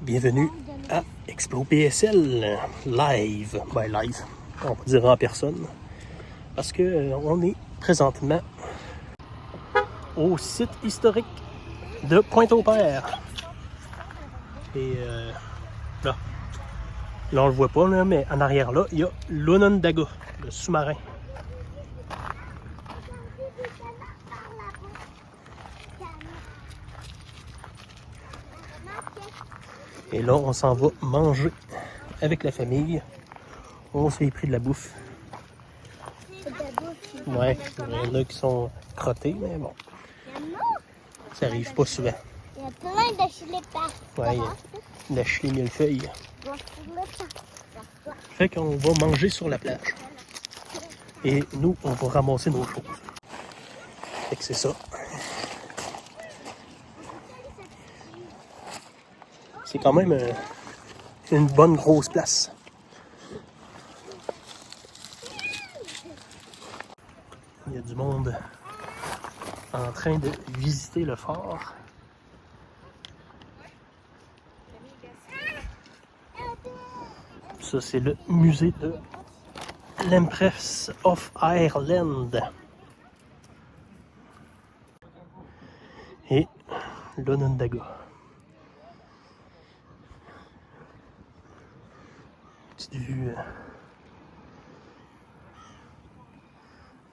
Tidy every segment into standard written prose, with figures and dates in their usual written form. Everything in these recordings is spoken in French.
Bienvenue à Explo PSL live. Ben live, on va dire en personne. Parce que on est présentement au site historique de Pointe-au-Père. Et là on le voit pas, là, mais en arrière là, il y a l'Onondaga, le sous-marin. Et là, on s'en va manger avec la famille. On s'est pris de la bouffe. Ouais, il y en a qui sont crottés, mais bon. Ça arrive pas souvent. Il y a plein de chili partout. Ouais, il y a de la chili millefeuille. Fait qu'on va manger sur la plage. Et nous, on va ramasser nos choses. Fait que c'est ça. C'est quand même une bonne grosse place. Il y a du monde en train de visiter le fort. Ça, c'est le musée de l'Empress of Ireland. Et l'Onondaga. Petite vue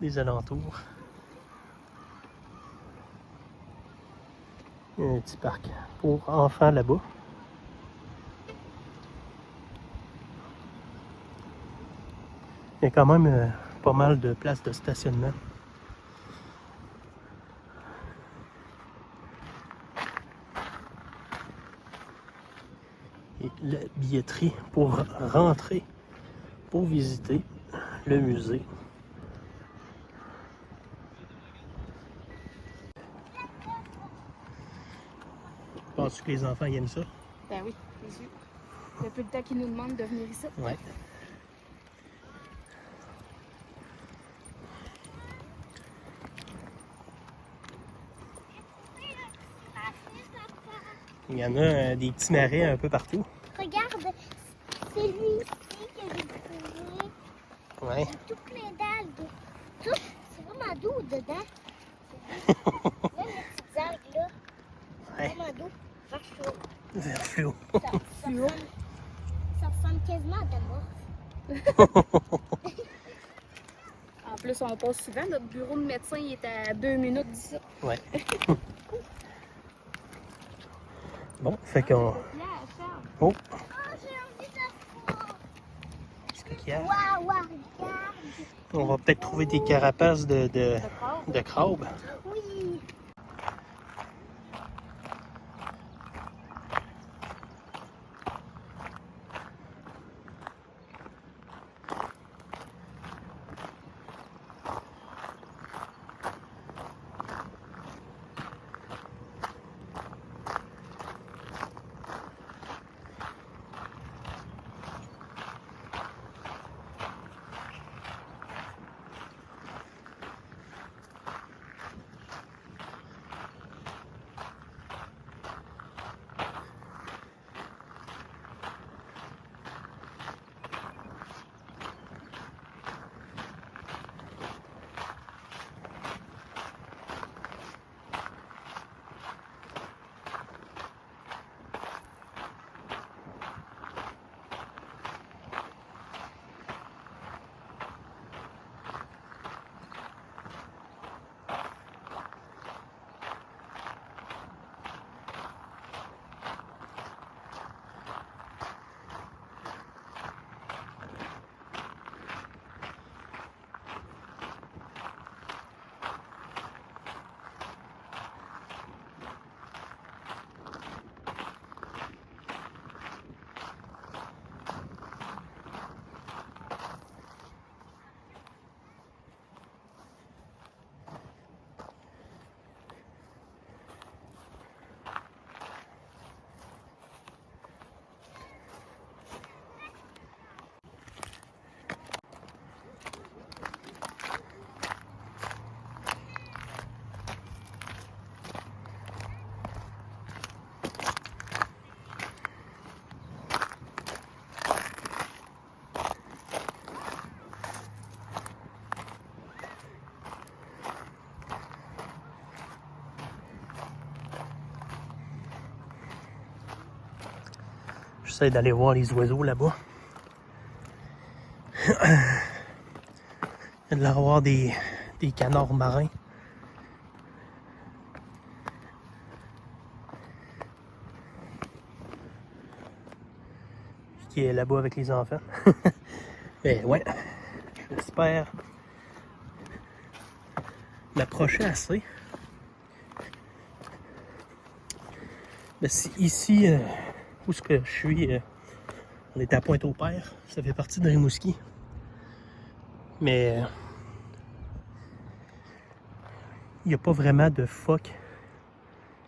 des alentours. Il y a un petit parc pour enfants là-bas. Il y a quand même pas mal de places de stationnement. Et la billetterie pour rentrer, pour visiter le musée. Penses-tu que les enfants ils aiment ça? Ben oui, c'est sûr. Depuis le temps qu'ils nous demandent de venir ici. Ouais. Il y en a des petits marais un peu partout. Regarde, c'est lui ici que j'ai trouvé. Ouais. Tout plein d'algues. Tout, c'est vraiment doux dedans. Même les petites algues là. Ouais. Vraiment doux. Vert chaud. Vert fluo. Ça ressemble quasiment à de la morphe. En plus, on passe souvent. Notre bureau de médecin il est à 2 minutes d'ici. Ouais. Bon, fait qu'on... Oh, J'ai envie de voir. qu'est-ce qu'il y a? Waouh, waouh, regarde. On va peut-être trouver des carapaces de crabe. Oui. J'essaie d'aller voir les oiseaux là-bas. Il y a de l'air avoir des canards marins. Qui est là-bas avec les enfants. Et ouais, j'espère m'approcher assez. Mais ici, où est-ce que je suis, on est à Pointe-au-Père, ça fait partie de Rimouski. Mais il n'y a pas vraiment de phoques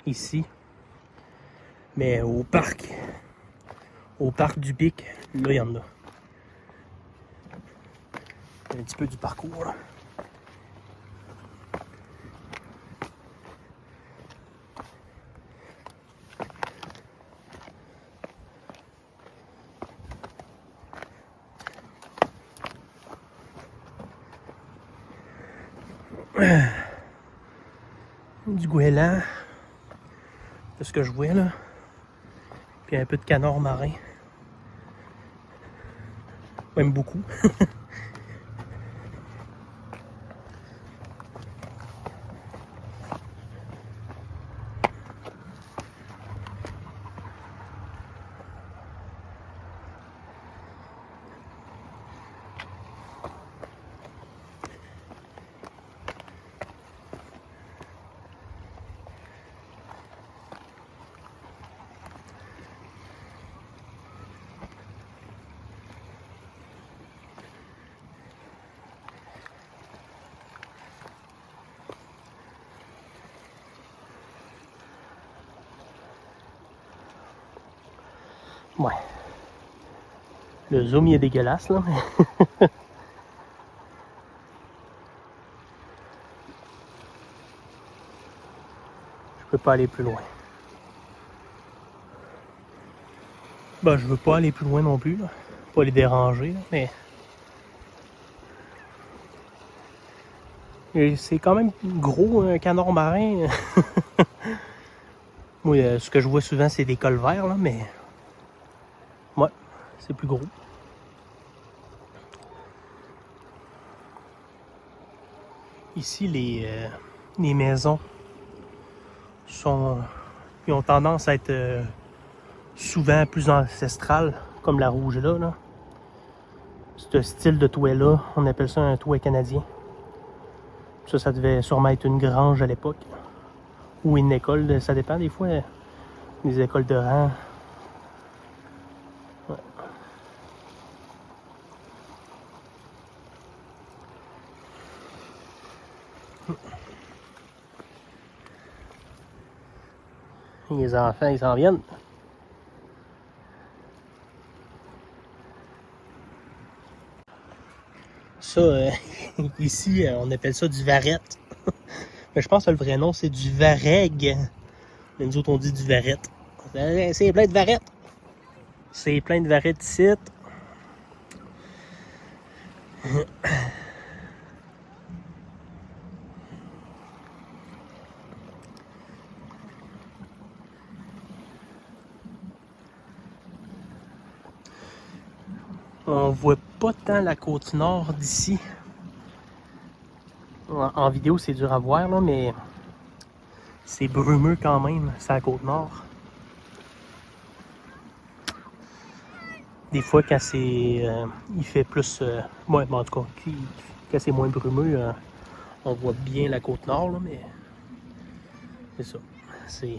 ici. Mais au parc du Bic, là il y en a. Un petit peu du parcours là. Du goéland, de ce que je vois là, puis un peu de canard marin, même beaucoup. Ouais. Le zoom il est dégueulasse là, mais je peux pas aller plus loin. Ben, je veux pas aller plus loin non plus, là. Pas les déranger, là, mais et c'est quand même gros un canard marin. Moi, ce que je vois souvent c'est des colverts là, mais ouais, c'est plus gros. Ici, les maisons ils ont tendance à être souvent plus ancestrales, comme la rouge là. Ce style de toit-là, on appelle ça un toit canadien. Ça devait sûrement être une grange à l'époque. Ou une école, ça dépend des fois. Les écoles de rang. Ouais. Les enfants, ils s'en viennent. Ça, ici, on appelle ça du varette. Mais je pense que le vrai nom, c'est du vareg. Mais nous autres, on dit du varette. C'est plein de varettes. C'est plein de varettes ici. On voit pas tant la côte nord d'ici. En vidéo, c'est dur à voir, là, mais c'est brumeux quand même, c'est la côte nord. Des fois, quand c'est, il fait plus... ouais, en tout cas, quand c'est moins brumeux, on voit bien la côte nord, là, mais c'est ça. C'est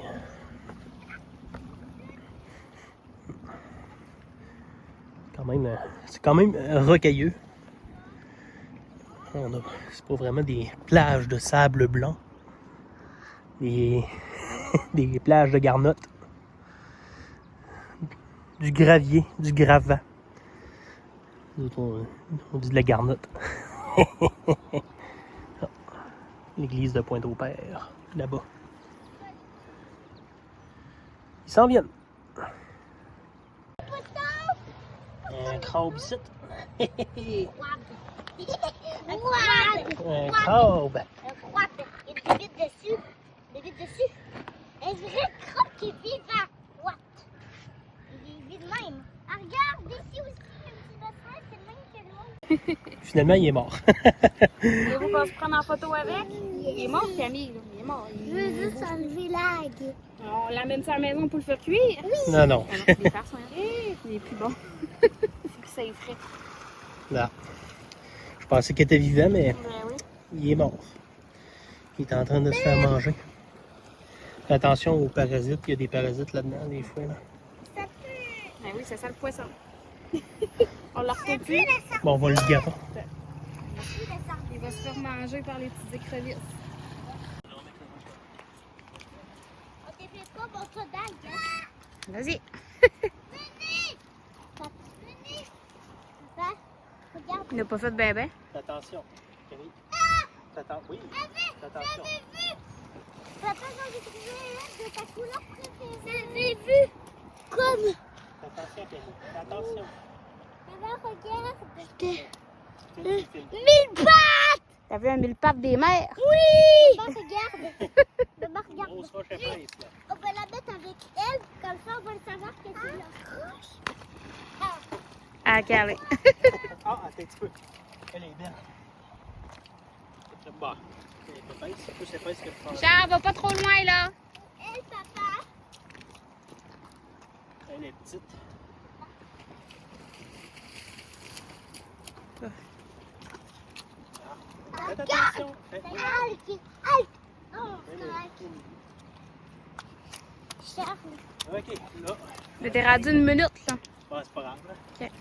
quand même rocailleux. C'est pas vraiment des plages de sable blanc. Des plages de garnottes. Du gravier, du gravat. On dit de la garnotte. L'église de Pointe-au-Père, là-bas. Ils s'en viennent. Un crabe ici. Un crabe. Il est vite dessus. Il est vite dessus. Un vrai crabe qui est vivant. What? Il est vite même. finalement, il est mort. Voulez-vous qu'on se prenne en photo avec? Il est mort, Camille. Là. Il est mort. Je veux juste enlever l'aigle. On l'amène sur la maison pour le faire cuire. Non, non. Ah non, les faire sont il est plus bon. C'est que ça est frais. Là. Je pensais qu'il était vivant, mais Ben oui. il est mort. Il est en train de se faire manger. Fais attention aux parasites. Il y a des parasites là-dedans, des fois. Là. Ça pue. Ben oui, c'est ça le poisson. On l'a retrouve plus. Bon, on va le garer. Il va se faire manger par les petites écrevisses. On t'est fait pas mon ça d'algue. Vas-y. Venez. Papa, regarde. Il n'a pas fait de bébé. Fais attention. Camille. Attends, oui. Fais attention. Papa, j'en ai trouvé un de ta couleur préférée. J'ai vu. Comme. Fais attention, Camille. Fais attention. Papa, regarde. Tu filmes. 1000 pattes. T'as vu un mille pattes des mers? Oui. Papa, regarde. Papa, regarde. Grosse roche à pince, là. On va la mettre avec elle, comme ça on va le savoir que c'est la roche. Ah, calé. Ah, attends un petit peu. Elle est belle. C'est bon. Elle est pas pince. C'est plus épaisse que le front. Charles, va pas trop loin, là. Elle, papa. Elle est petite. Faites attention. Faites Halte. Halte. Oh, correct. Charles. OK, là. Mais t'es rendu une minute, là. Bon, c'est pas grave. Là. OK.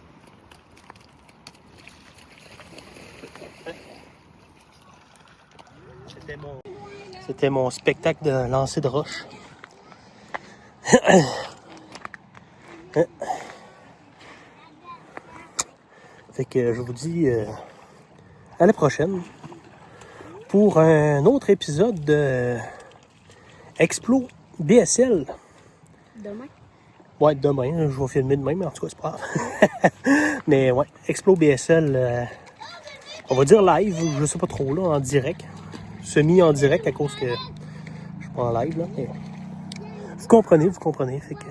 C'était mon spectacle de lancer de roche. Fait que je vous dis à la prochaine pour un autre épisode de Explo BSL. Demain. Ouais, demain, je vais filmer demain, mais en tout cas, c'est pas grave. Mais ouais, Explo BSL, on va dire live, je sais pas trop, là, en direct. Semi en direct à cause que je suis pas en live, là. Mais vous comprenez, fait que